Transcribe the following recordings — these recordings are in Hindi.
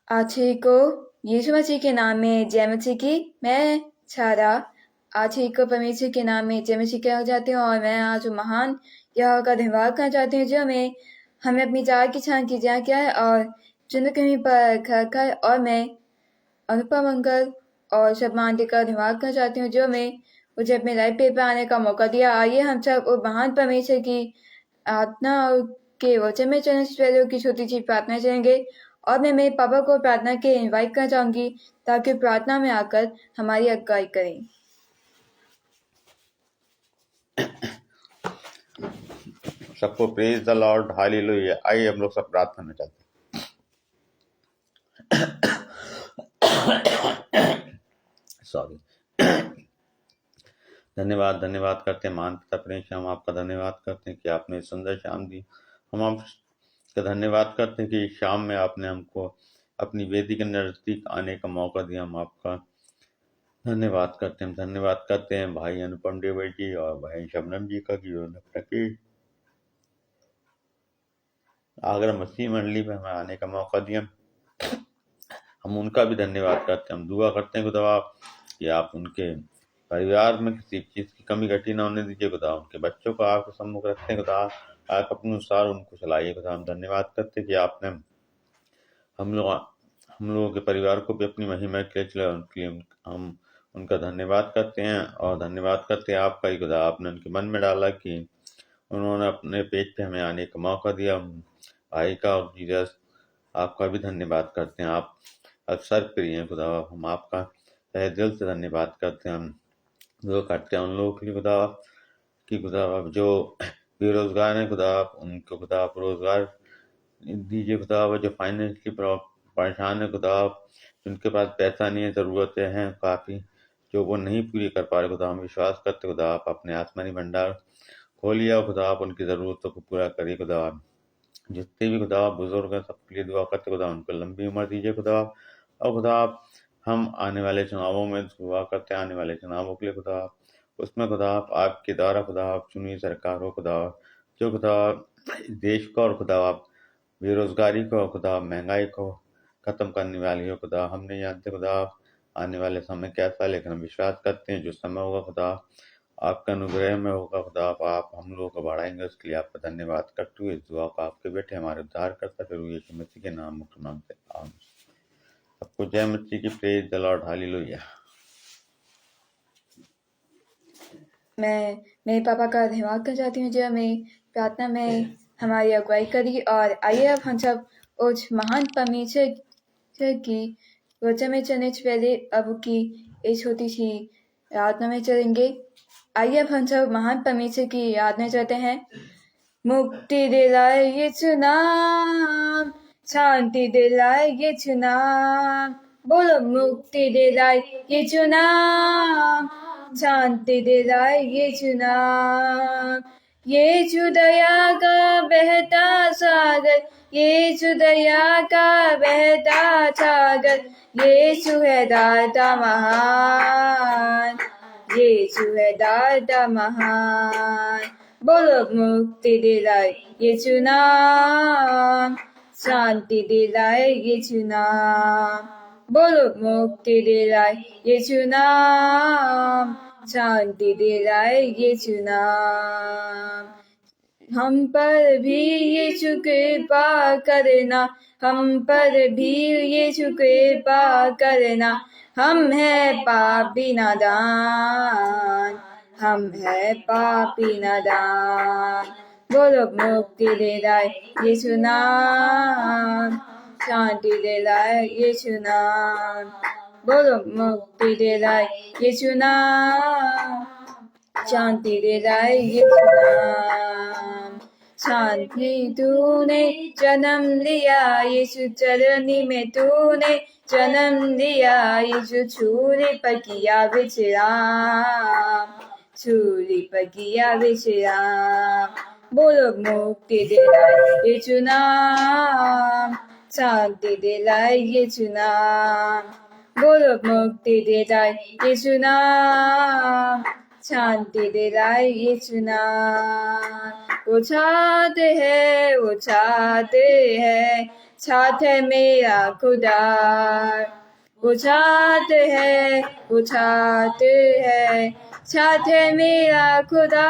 आज ही को यीशु मसीह के नाम में जय मसीह की। मैं छारा आज ही को परमेश्वर के नाम में जय मसीह कहना चाहती हूँ और मैं आज महान यहोवा का धन्यवाद करना चाहती हूँ जो हमें अपनी जान की छान की जान किया है और चुन कहीं पर खर और मैं अनुपम अंकल और शबमान दी का धन्यवाद करना चाहती हूँ जो मुझे अपने लाइफ पे आने का मौका दिया। आइए हम सब उस महान परमेश्वर की आत्मा के वचन में चलने से पहले की छोटी सी प्रार्थना चलेंगे और मैं मेरे पापा को प्रार्थना के इनवाइट करना चाहूंगी ताकि प्रार्थना में आकर हमारी अगुवाई करें। सबको प्रेज द लॉर्ड, हालेलुया। आइए हम लोग सब प्रार्थना में चलते सॉरी। धन्यवाद करते हैं महान पिता परमेश्वर, हम आपका धन्यवाद करते हैं कि आपने सुंदर शाम दी। हम आपका धन्यवाद करते हैं कि इस शाम में आपने हमको अपनी वेदी के नजदीक आने का मौका दिया। हम आपका धन्यवाद करते हैं भाई अनुपम देवर जी और भाई शबनम जी का कि उन्होंने आगरा मसीह मंडली में हमें आने का मौका दिया। हम उनका भी धन्यवाद करते हैं। हम दुआ करते हैं खुदा कि आप उनके परिवार में किसी चीज़ की कमी घटी ना होने दीजिए खुदा। उनके बच्चों को आपके सम्मुख रखते हैं खुदा, आप अपने अनुसार उनको चलाइए खुदा। हम धन्यवाद करते हैं कि आपने हम लोगों के परिवार को भी अपनी महिमा के लिए चलाया। उनके लिए हम उनका धन्यवाद करते हैं और धन्यवाद करते हैं आपका ही खुदा। आपने उनके मन में डाला कि उन्होंने अपने पेट पे हमें आने का मौका दिया। भाई का और जीसस आपका भी धन्यवाद करते हैं। आप अक्सर प्रिय हैं खुदा। हम आपका तहे दिल से धन्यवाद करते हैं। हम जो करते हैं उन लोगों के लिए खुदा कि खुदा आप जो बेरोजगार हैं खुदा आप उनको खुदा आप रोजगार दीजिए खुदा। वो जो फाइनेंशियली परेशान है खुदा आप जिनके पास पैसा नहीं है, ज़रूरतें हैं काफ़ी जो वो नहीं पूरी कर पा रहे खुदा, हम विश्वास करते खुदा आप अपने आसमानी भंडार खोलिए खुदा। आप उनकी ज़रूरतों को पूरा करिए खुदा। जितने भी खुदा बुजुर्ग हैं सबके लिए दुआ करते खुदा, उनको लंबी उम्र दीजिए खुदा। और खुदा आप हम आने वाले चुनावों में दुआ करते हैं, आने वाले चुनावों के लिए खुदा उसमें खुदा आप आपके द्वारा खुदा आप चुनी सरकार हो खुदा, जो खुदा देश को और खुदा आप बेरोजगारी को खुदा महंगाई को ख़त्म करने वाली हो खुदा। हम नहीं जानते खुदा आने वाले समय कैसा, लेकिन हम विश्वास करते हैं जो समय होगा खुदा आपका अनुग्रह में होगा खुदा। आप हम लोगों को बढ़ाएंगे, उसके लिए आपका धन्यवाद करते हुए इस दुआ को आपके बेटे हमारे उद्धार करता फिर यीशु मसीह के नाम मुख्य नाम से आमीन। सबको जय मसीह की, प्रेज द लॉर्ड, हालेलुया। मैं मेरे पापा का धन्यवाद करना चाहती हूँ जो प्रार्थना में हमारी अगुवाई करी। और आइए अब हम सब उस महान परमेश्वर की वचन में चलने से पहले अब की एक छोटी सी यातना में चलेंगे। आइए अब हम सब महान परमेश्वर की याद में चलते हैं। मुक्ति दिलाए यीशु नाम, शांति दिलाए यीशु नाम, बोलो मुक्ति दिलाए यीशु नाम, शांति दिलाए यीशु नाम। यीशु दया का बहता सागर, यीशु दया का बहता सागर, यीशु है दाता महान, यीशु है दाता महान। बोलो मुक्ति दिलाए यीशु नाम, शांति दिलाए यीशु नाम, बोलो मुक्ति दिलाए यीशु नाम, शांति दिलाए यीशु नाम। हम पर भी यीशु कृपा करना, हम पर भी यीशु कृपा करना, हम है पापी नादान, हम है पापी नादान। बोलो मुक्ति दिलाए यीशु नाम, शांति दिलाए यीशु नाम, बोलो मुक्ति दिलाए यीशु नाम, शांति दिलाए यीशु नाम। शांति तूने जन्म लिया यीशु चरनी में, तूने जन्म लिया यीशु छूरी पर किया विश्राम, छूरी पर किया विश्राम। बोलो मुक्ति दिलाए यीशु नाम, शांति दिलाए यीशु नाम, बोलो मुक्ति दिलाए यीशु नाम, शांति दिलाए यीशु नाम। वो चाहते हैं साथ है मेरा खुदा। वो साथ है, वो साथ है, साथ है मेरा खुदा।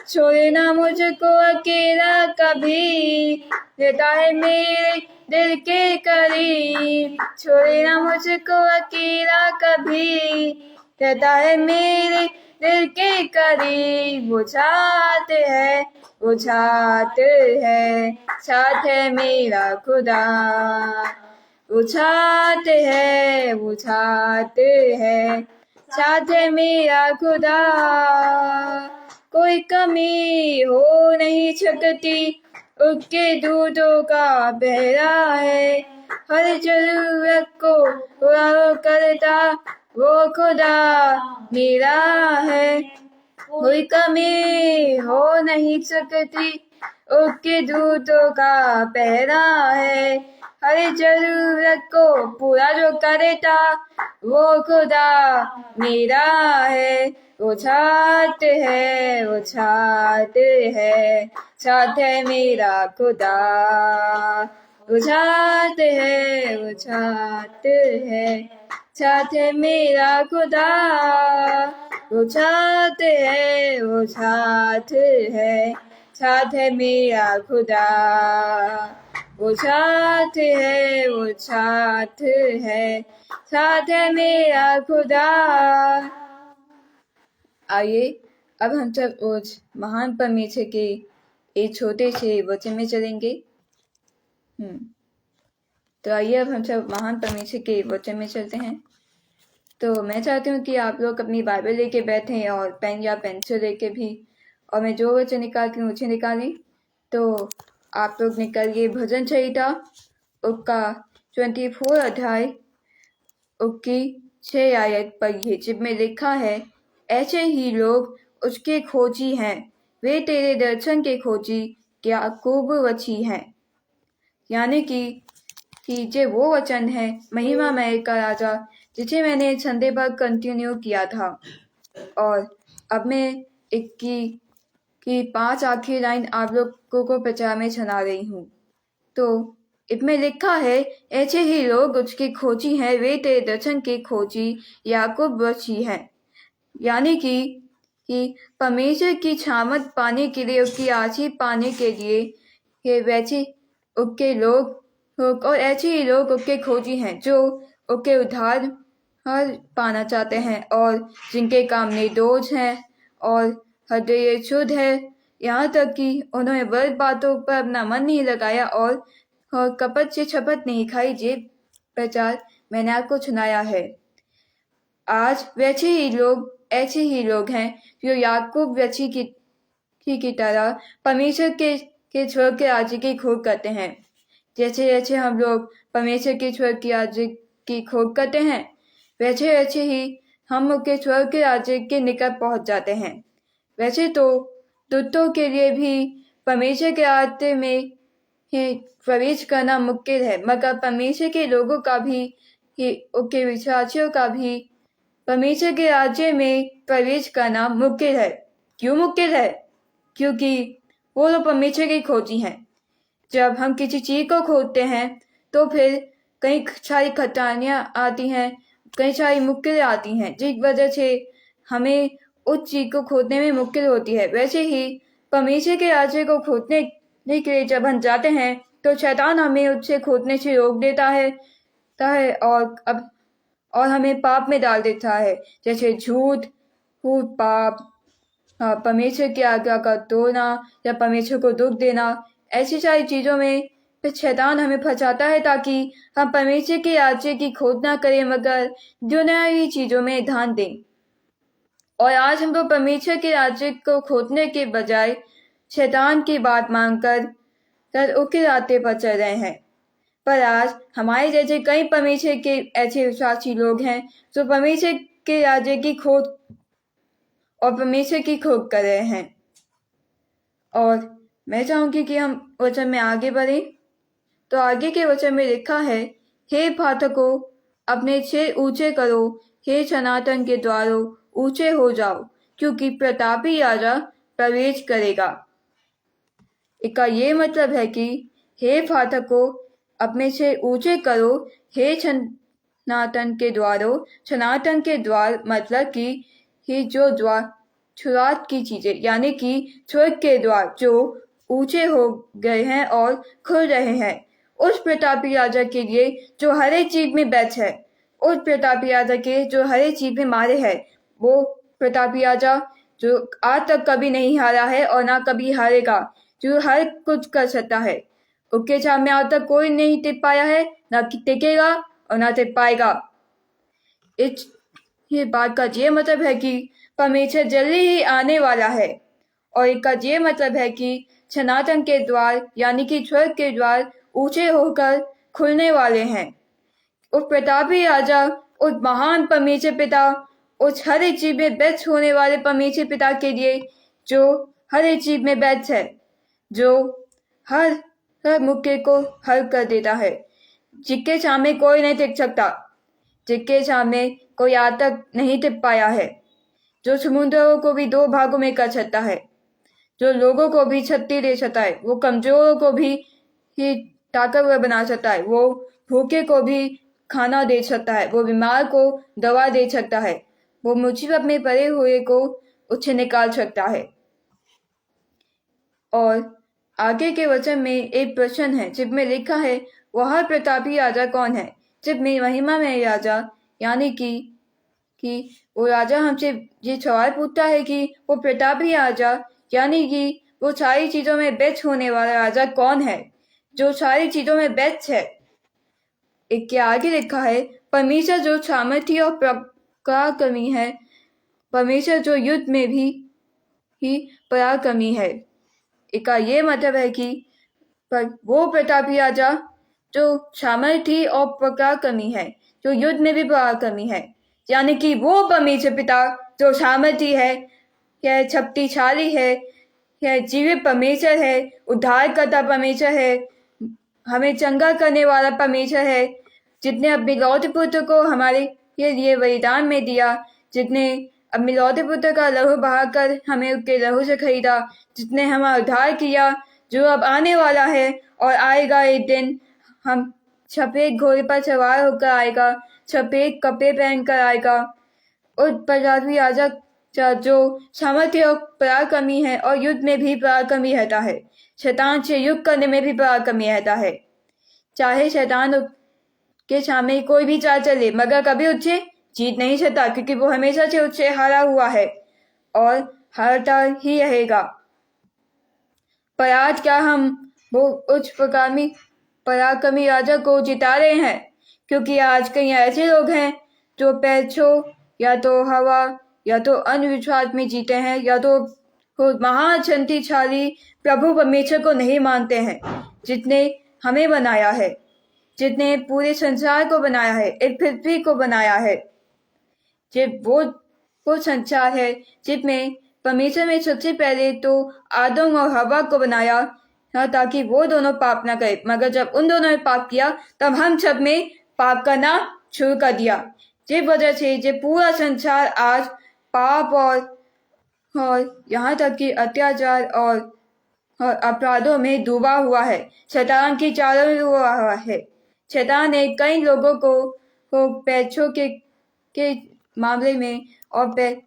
छोड़े ना मुझको अकेला कभी, रहता है मेरे दिल के करीब। छोड़े ना मुझको अकेला कभी, रहता है मेरे दिल के करीब। वो साथ है, वो साथ है, साथ है मेरा खुदा। वो साथ है, वो साथ है, साथ है मेरा खुदा। कोई कमी हो नहीं सकती, उसके दूतों का पहरा है। हर जरूरत को पूरा करता वो खुदा मेरा है। कोई कमी हो नहीं सकती, उसके दूतों का पहरा है। हर जरूरत को पूरा जो करता वो खुदा मेरा है। वो साथ है, वो साथ है, साथ है मेरा खुदा। वो साथ है, वो साथ है, साथ है मेरा खुदा। वो साथ है, वो साथ है, साथ है मेरा खुदा। वो साथ है, वो साथ है, साथ है मेरा खुदा। आइए अब हम सब उस महान परमेश्वर के एक छोटे से वचन में चलेंगे। तो आइए अब हम सब महान परमेश्वर के वचन में चलते हैं। तो मैं चाहती हूँ कि आप लोग अपनी बाइबल लेके बैठें और पेन या पेंसिल लेके भी, और मैं जो वचन निकालती हूँ उसे निकालें। तो आप लोग निकालिए भजन संहिता उसका 24 अध्याय उसकी 6 आयत पढ़िए, जिसमें लिखा है, ऐसे ही लोग उसके खोजी हैं, वे तेरे दर्शन के खोजी याकूब वची हैं। यानी कि जो वो वचन है महिमामय का राजा, जिसे मैंने संडे पर कंटिन्यू किया था। और अब मैं की 5 आखिरी लाइन आप लोगों को प्रचार में सुना रही हूँ। तो इसमें लिखा है, ऐसे ही लोग उसके खोजी हैं, वे तेरे दर्शन के खोजी याकूब वची हैं। यानी कि परमेश्वर की छामत पाने के लिए, उसकी आशीष पाने के लिए ये वैसे उसके लोग और ऐसे ही लोग उसके खोजी हैं जो उसके उद्धार पाना चाहते हैं और जिनके काम निर्दोष हैं और हृदय शुद्ध है। यहाँ तक कि उन्होंने व्यर्थ बातों पर अपना मन नहीं लगाया और कपट से शपथ नहीं खाई, जे प्रचार मैंने आपको सुनाया है। आज वैसे ही लोग, ऐसे ही लोग हैं जो याकूब वची की तरह परमेश्वर के स्वर्ग के राज्य की खोज करते हैं। जैसे जैसे हम लोग परमेश्वर के स्वर्ग के राज्य की खोज करते हैं, वैसे वैसे ही हम लोग के स्वर्ग के राज्य के निकट पहुंच जाते हैं। वैसे तो दूतों के लिए भी परमेश्वर के राज्य में प्रवेश करना मुश्किल है, मगर परमेश्वर के लोगों का भी, उनके विश्वासियों का भी परमेश्वर के राज्य में प्रवेश करना मुश्किल है। क्यों मुश्किल है? क्योंकि वो लोग परमेश्वर की खोजी हैं। जब हम किसी चीज को खोजते हैं तो फिर कई सारी खतरानियां आती हैं, कई सारी मुश्किलें आती हैं, जिस वजह से हमें उस चीज को खोजने में मुश्किल होती है। वैसे ही परमेश्वर के राज्य को खोजने के लिए जब हम जाते हैं तो शैतान हमें उससे खोजने से रोक देता है और हमें पाप में डाल देता है, जैसे झूठ, पाप, परमेश्वर की आज्ञा का तोड़ना या परमेश्वर को दुख देना। ऐसी सारी चीजों में फिर शैतान हमें फंसाता है ताकि हम परमेश्वर के राज्य की खोज ना करें, मगर दुनियावी चीजों में ध्यान दें। और आज हम लोग परमेश्वर के राज्य को खोजने के बजाय शैतान की बात मानकर उसके रास्ते पर चल रहे हैं। पर आज हमारे जैसे कई परमेश्वर के ऐसे विश्वासी लोग हैं जो परमेश्वर के राज्य की खोज और परमेश्वर की खोज कर रहे हैं। और मैं चाहूंगी कि हम वचन में आगे बढ़ें। तो आगे के वचन में लिखा है, हे फाटकों अपने सिर ऊंचे करो, हे सनातन के द्वारों ऊंचे हो जाओ, क्योंकि प्रतापी राजा प्रवेश करेगा। इसका ये मतलब है कि हे फाटकों अपने से ऊंचे करो, हे सनातन के द्वारों। सनातन के द्वार मतलब कि ये जो द्वार शुरुआत की चीजें, यानी कि स्वर्ग के द्वार जो ऊंचे हो गए हैं और खुल रहे हैं उस प्रतापी राजा के लिए जो हर एक चीज में बेच है, उस प्रतापी राजा के जो हर एक चीज में मारे है, वो प्रतापी राजा जो आज तक कभी नहीं हारा है और ना कभी हारेगा, जो हर कुछ कर सकता है। उसके सामने आज तक कोई नहीं टिक पाया है, ना टिकेगा और ना टिक पाएगा। इस ये बात का ये मतलब है कि परमेश्वर जल्दी ही आने वाला है, और इसका ये मतलब है कि सनातन के द्वार यानी कि स्वर्ग के द्वार ऊंचे होकर खुलने वाले हैं। उस प्रतापी राजा, उस महान परमेश्वर पिता, उस हर एक चीज में बेस्ट होने वाले परमेश्वर पिता के लिए जो हर एक चीज में बेस्ट है, जो हर हर मुक्के को हल कर देता है, जिसके सामने कोई नहीं टिक सकता, जिसके सामने कोई आज तक नहीं टिक पाया है, जो समुद्रों को भी 2 भागों में कर सकता है, जो लोगों को भी शक्ति दे सकता है, वो कमजोरों को भी ही ताकतवर बना सकता है, वो भूखे को भी खाना दे सकता है, वो बीमार को दवा दे सकता है, वो मुसीबत में पड़े हुए को उससे निकाल सकता है। और आगे के वचन में एक प्रश्न है जिसमें लिखा है वह प्रतापी राजा कौन है। जिसमें महिमा में राजा यानी कि वो राजा हमसे ये सवाल पूछता है कि वो प्रतापी राजा यानी कि वो सारी चीजों में बेस्ट होने वाला राजा कौन है, जो सारी चीजों में बेस्ट है। एक के आगे लिखा है परमेश्वर जो सामर्थ्य और पराक्रमी है, परमेश्वर जो युद्ध में भी ही पराक्रमी है। इसका ये मतलब है कि वो प्रतापी राजा जो सामर्थ्य और पराक्रमी है, जो युद्ध में भी पराक्रमी है, यानी कि वो परमेश्वर पिता जो सामर्थ्य है, यह शक्तिशाली है, यह जीवित परमेश्वर है, उद्धार करता परमेश्वर है, हमें चंगा करने वाला परमेश्वर है, जितने अपने लौटे पुत्र को हमारे लिए बलिदान में दिया, जितने अपने लौटे पुत्र का लहू बहाकर हमें उसके लहू से खरीदा, जितने हमारा उद्धार किया, जो अब आने वाला है और आएगा एक दिन, हम सफेद घोड़े पर सवार होकर आएगा, सफेद कपड़े पहनकर आएगा। और प्रतापी राजा जो सामर्थ्य और पराक्रमी है और युद्ध में भी पराक्रमी रहता है, शैतान से युद्ध करने में भी पराक्रमी रहता है। चाहे शैतान के सामने कोई भी चाल चले मगर कभी उससे जीत नहीं सकता, क्योंकि वो हमेशा से उससे हारा हुआ है और हारता ही रहेगा। पर आज क्या हम वो उच्च पराक्रमी राजा को जिता रहे हैं? क्योंकि आज कई ऐसे लोग हैं जो पैसों या तो हवा या तो अंधविश्वास में जीते हैं, या तो महान शक्तिशाली प्रभु परमेश्वर को नहीं मानते हैं, जिसने हमें बनाया है, जिसने पूरे संसार को बनाया है, एक पृथ्वी को बनाया है। ये वो संसार है जिसमें परमेश्वर ने सबसे पहले तो आदम और हवा को बनाया ताकि वो दोनों पाप ना करे, मगर जब उन दोनों ने पाप किया तब हम सब में पाप करना शुरू कर दिया। जिस वजह से ये पूरा संसार आज पाप और यहाँ तक कि अत्याचार और अपराधों में डूबा हुआ है, शैतान की चालों में डूबा हुआ है। शैतान ने कई लोगों को पैसों के मामले में और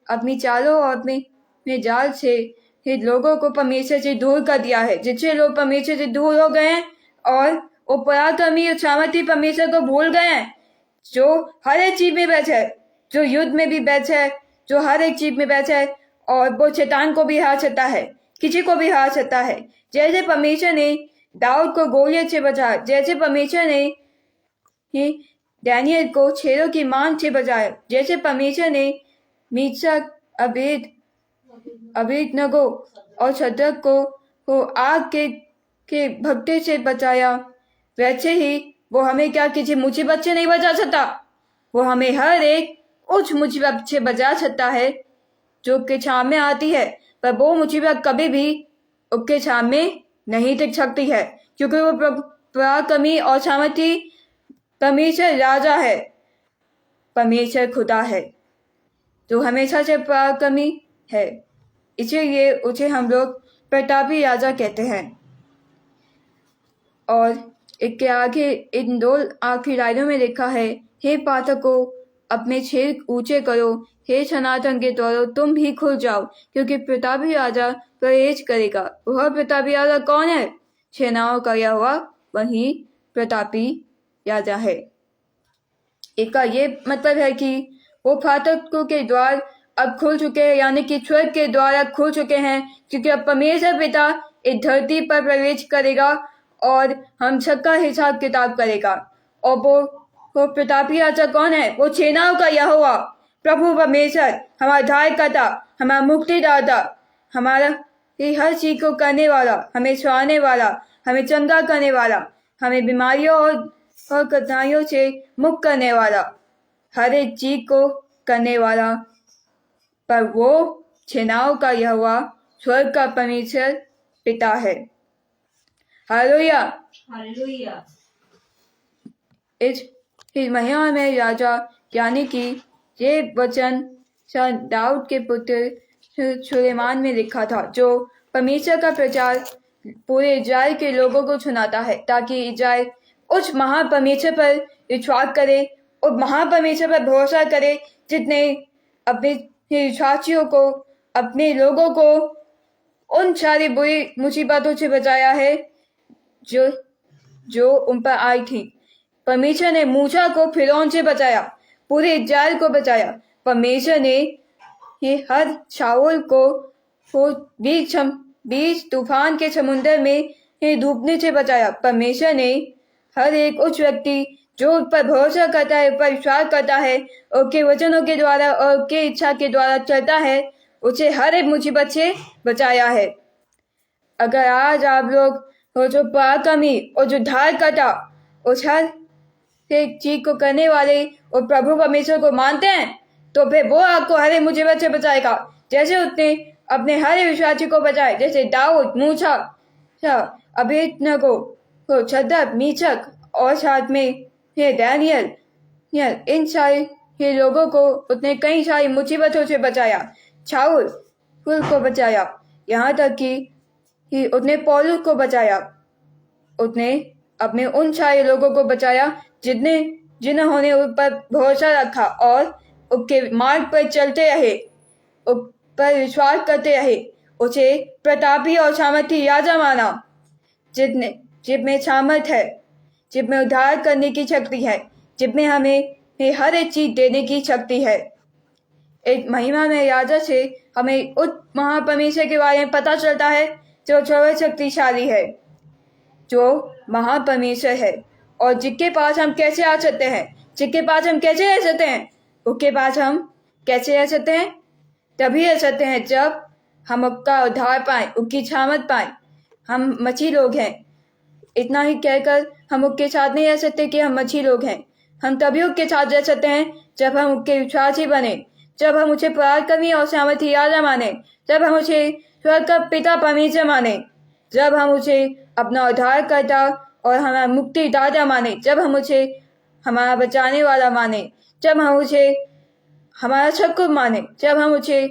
अपनी चालों और अपने जाल से लोगों को परमेश्वर से दूर कर दिया है, जिससे लोग परमेश्वर से दूर हो गए हैं और वो पराक्रमी और सामर्थ्य परमेश्वर को भूल गए हैं, जो हर एक चीज में बैठा है, जो युद्ध में भी बैठा है, जो हर एक चीज में बैठा है, और वो शैतान को भी हार सकता है, किसी को भी हार सकता है। जैसे परमेश्वर ने दाऊद को गोलियत से बचाया, जैसे परमेश्वर ने डैनियल को शेरों की मान से बचाया, जैसे परमेश्वर ने मीशक अबेदनगो और शद्रक को आग के भट्टे से बचाया, वैसे ही वो हमें क्या किसी मुसीबत से नहीं बचा सकता, वो हमें हर एक उस मुसीबत से बचा सकता है जो के सामने आती है, पर वो मुसीबत कभी भी उसके सामने नहीं टिक सकती है, क्योंकि वो पराक्रमी और सामर्थी परमेश्वर राजा है, परमेश्वर खुदा है जो हमेशा से पराक्रमी है, इसलिए उसे हम लोग प्रतापी राजा कहते हैं। और इसके आगे इन 2 आखिरी लाइनों में लिखा है, हे पाठकों अपने छेद ऊंचे करो, हे सनातन के द्वारों तुम भी खुल जाओ, क्योंकि प्रतापी राजा प्रवेश करेगा। वह प्रतापी राजा कौन है? सेनाओं का यहोवा वही प्रतापी राजा है। इसका ये मतलब है कि वो फाटकों के द्वार अब खुल चुके हैं, यानी कि स्वर्ग के द्वार अब खुल चुके हैं, क्योंकि अब परमेश्वर पिता इस धरती पर प्रवेश करेगा और हम सबका हिसाब किताब करेगा। और वो प्रतापी राजा कौन है? वो सेनाओं का यहोवा प्रभु परमेश्वर, हमारा उद्धारकर्ता, हमारा मुक्तिदाता, हमारा ये हर चीज को करने वाला, हमें छुड़ाने वाला, हमें चंगा करने वाला, हमें बीमारियों और कठिनाइयों से मुक्त करने वाला, हर एक चीज को करने वाला। पर वो सेनाओं का यहोवा स्वर्ग का परमेश्वर पिता है। हालेलुया। हालेलुया। इस महिमा में राजा यानी कि ये वचन दाऊद के पुत्र सुलेमान में लिखा था, जो परमेश्वर का प्रचार पूरे इजराइल के लोगों को सुनाता है, ताकि इजराइल उस महान परमेश्वर पर विश्वास करे, उस महान परमेश्वर पर भरोसा करे, जितने अपने विश्वासियों को, अपने लोगों को उन सारी बुरी मुसीबतों से बचाया है जो उन पर आई थी। परमेश्वर ने मूसा को फिरौन से बचाया, पूरे इजराइल को बचाया। परमेश्वर ने ये हर शाऊल को बीच तूफान के समुद्र में डूबने से बचाया। परमेश्वर ने हर एक उस व्यक्ति जो उस पर भरोसा करता है, पर विश्वास करता है, उसके वचनों के द्वारा और उसके इच्छा के द्वारा चलता है, उसे हर एक मुसीबत से बचाया है। अगर आज आप लोग वो जो पराक्रमी और जो उद्धारकर्ता, उस हर एक चीज को करने वाले और प्रभु परमेश्वर को मानते हैं, तो फिर वो आपको हर एक मुसीबत से बचाएगा, जैसे उसने अपने हर एक विश्वासी को बचाए, जैसे दाऊद, मूसा, अबेदनगो, शद्रक, मीशक और साथ में ये डैनियल, इन सारे लोगों को उसने कई सारी मुसीबतों से बचाया। शाऊल को बचाया, यहाँ तक कि उसने पौलुस को बचाया। उसने अपने उन सारे लोगों को बचाया जिन्होंने उस पर भरोसा रखा और उसके मार्ग पर चलते रहे, उस पर विश्वास करते रहे, उसे प्रतापी और सामर्थी राजा माना, जिसमें सामर्थ है, जिसमें उद्धार करने की शक्ति है, जिसमें हमें हर एक चीज देने की शक्ति है। एक महिमा में राजा से हमें उस महापरमेश्वर के बारे में पता चलता है जो सर्वशक्तिशाली है, जो महापरमेश्वर है, और जिसके पास हम कैसे आ सकते हैं, जिसके पास हम कैसे रह सकते हैं, उसके पास हम कैसे रह सकते हैं? तभी रह सकते हैं जब हम उसका उद्धार पाएं, उसकी छामत पाएं। हम मछली लोग हैं, इतना ही कहकर हम उसके साथ नहीं रह सकते कि हम मछली लोग हैं। हम तभी उसके साथ रह सकते हैं जब हम उसके विश्वासी बने, जब हम उसे पराक्रमी और सामर्थी राजा माने, जब हम उसे स्वर्ग का पिता परमेश्वर माने, जब हम उसे अपना उद्धारकर्ता और हमारा मुक्तिदाता माने, जब हम उसे हमारा बचाने वाला माने, जब हम उसे हमारा सब कुछ माने, जब हम उसे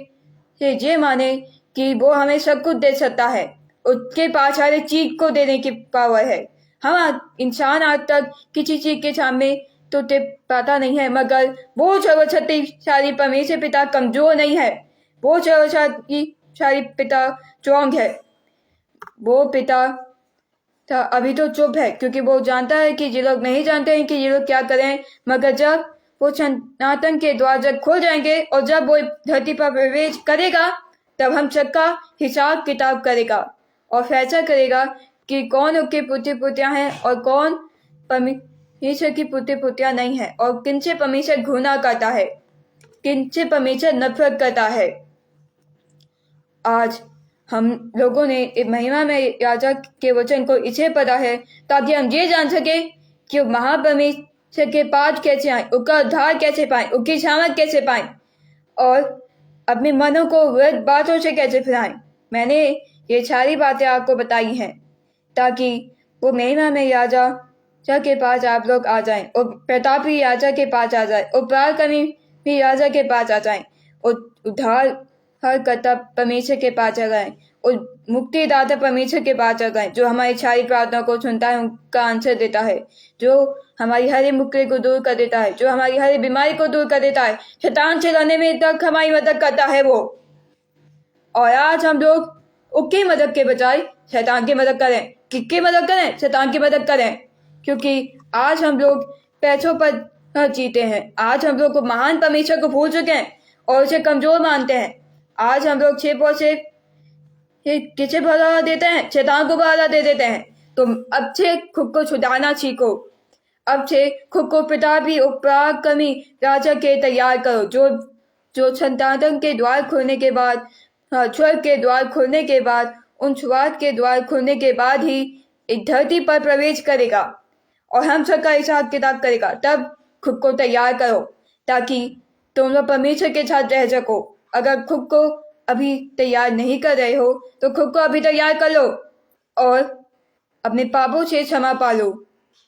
ये माने कि वो हमें सब कुछ दे सकता है, उसके पास हर एक चीज को देने की पावर है। हम इंसान आज तक किसी चीज के सामने तो पाता नहीं है, मगर वो सर्वशक्तिशाली परमेश्वर पिता कमजोर नहीं है, वो सर्वशक्तिशाली पिता स्ट्रॉन्ग है। वो पिता अभी तो चुप है, क्योंकि वो जानता है कि ये लोग नहीं जानते हैं कि ये लोग क्या करें, मगर जब वो सनातन के द्वार जब खुल जाएंगे और जब वो धरती पर प्रवेश करेगा, तब हम सबका हिसाब किताब करेगा और फैसला करेगा कि कौन उसके पुत्र पुत्रियां हैं और कौन परमेश्वर की पुत्र पुत्रियां नहीं है, और किनसे परमेश्वर घृणा करता है, किनसे परमेश्वर नफरत करता है। आज हम लोगों ने इस महिमा में राजा के वचन को इसलिए पढ़ा है ताकि हम ये जान सके कि महापरमेश्वर के पास कैसे आए, उसका उद्धार कैसे पाए, उसकी सामर्थ कैसे पाए, और अपने मनों को वृद्ध बातों से कैसे फिराएं। मैंने ये सारी बातें आपको बताई हैं ताकि वो महिमा में राजा के पास आप लोग आ जाएं, और प्रतापी राजा के पास आ जाए, और पराक्रमी भी राजा के पास आ जाएं, और उद्धार हर कर्ता परमेश्वर के पास आ जाएं, उस मुक्तिदाता परमेश्वर के पास आ गए, जो हमारी सारी प्रार्थना को सुनता है, उनका आंसर देता है, जो हमारी हर मुक्ति को दूर कर देता है, जो हमारी हर बीमारी को दूर कर देता है, शैतान से लड़ने में तक हमारी मदद करता है वो। और आज हम लोग उसकी मदद के बजाय शैतान की मदद करें। किसकी मदद करें? शैतान की मदद करें, क्योंकि आज हम लोग पैसों पर जीते हैं। आज हम लोग को महान परमेश्वर को भूल चुके हैं और उसे कमजोर मानते हैं। आज हम लोग छिपों से किसे बढ़ावा देते हैं? शैतान को बढ़ावा दे देते हैं। तो अब से खुद को छुड़ाना सीखो। अब से खुद को पितापी और पराक्रमी राजा के तैयार करो, जो संतान के द्वार खुलने के बाद, स्वर्ग के द्वार खुलने के बाद, उन स्वाद के द्वार खुलने के बाद ही एक धरती पर प्रवेश करेगा और हम सबका हिसाब किताब करेगा। तब खुद को तैयार करो ताकि तुम लोग परमेश्वर के साथ रह सको। अगर खुद को अभी तैयार नहीं कर रहे हो तो खुद को अभी तैयार कर लो और अपने पापों से क्षमा पालो,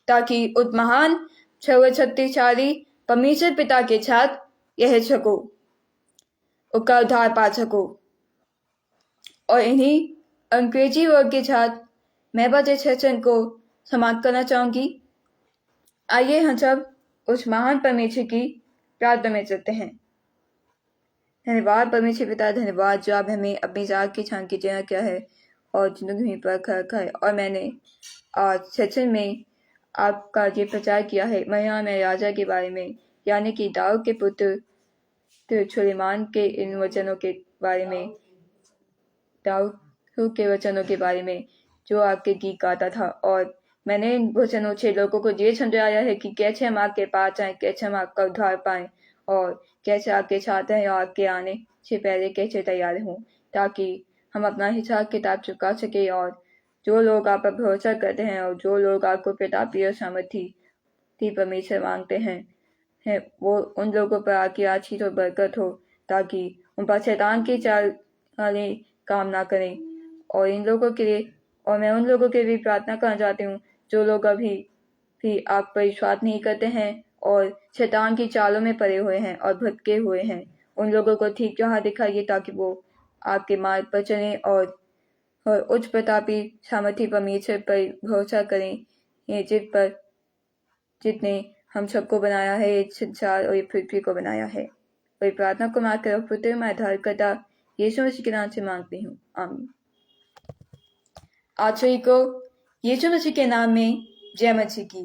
ताकि उस महान सर्वशक्तिशाली परमेश्वर पिता के साथ रह सको, उसका उद्धार पा सको। और इन्हीं अंग्रेजी वर्ड के साथ मैं बस इस सेशन को समाप्त करना चाहूंगी। आइए हम सब उस महान परमेश्वर की प्रार्थना में चलते हैं। धन्यवाद परमेश्वर पिता, धन्यवाद जो आप हमें अपनी जात की छान की जगह क्या है और जिंदगी पर रखा है। और मैंने आज सेशन में आपका ये प्रचार किया है मरियम में राजा के बारे में, यानी कि दाऊद के पुत्र सुलेमान के इन वचनों के बारे में, दाऊद के वचनों के बारे में जो आपके गीत गाता था। और मैंने इन वचनों से लोगों को ये समझाया है कि कैसे हम आपके पास आए, कैसे हम आपका उद्धार पाएं और कैसे आपके साथ हैं और आपके आने से पहले कैसे तैयार हों, ताकि हम अपना हिसाब किताब चुका सके। और जो लोग आप पर भरोसा करते हैं और जो लोग आपको प्रतापी और सामर्थी परमेश्वर मांगते हैं वो उन लोगों पर आपकी आशीष और बरकत हो, ताकि उन पर शैतान की चाल काम ना करें। और इन लोगों के लिए, और मैं उन लोगों के लिए प्रार्थना करना चाहती हूँ जो लोग अभी भी आप पर विश्वास नहीं करते हैं और शैतान की चालों में पड़े हुए हैं और भटके हुए हैं। उन लोगों को ठीक राह दिखाइए ताकि वो आपके मार्ग पर चलें और उच्च प्रतापी सामर्थी परमेश्वर पर भरोसा करें, ये जितने हम सबको बनाया है, इस संसार और ये पृथ्वी को बनाया है। और प्रार्थना को मार कर पुत्र में आधार करता यीशु मसीह के नाम से मांगती हूँ, आमीन। आज सभी को यीशु मसीह के नाम में जय मसीह की।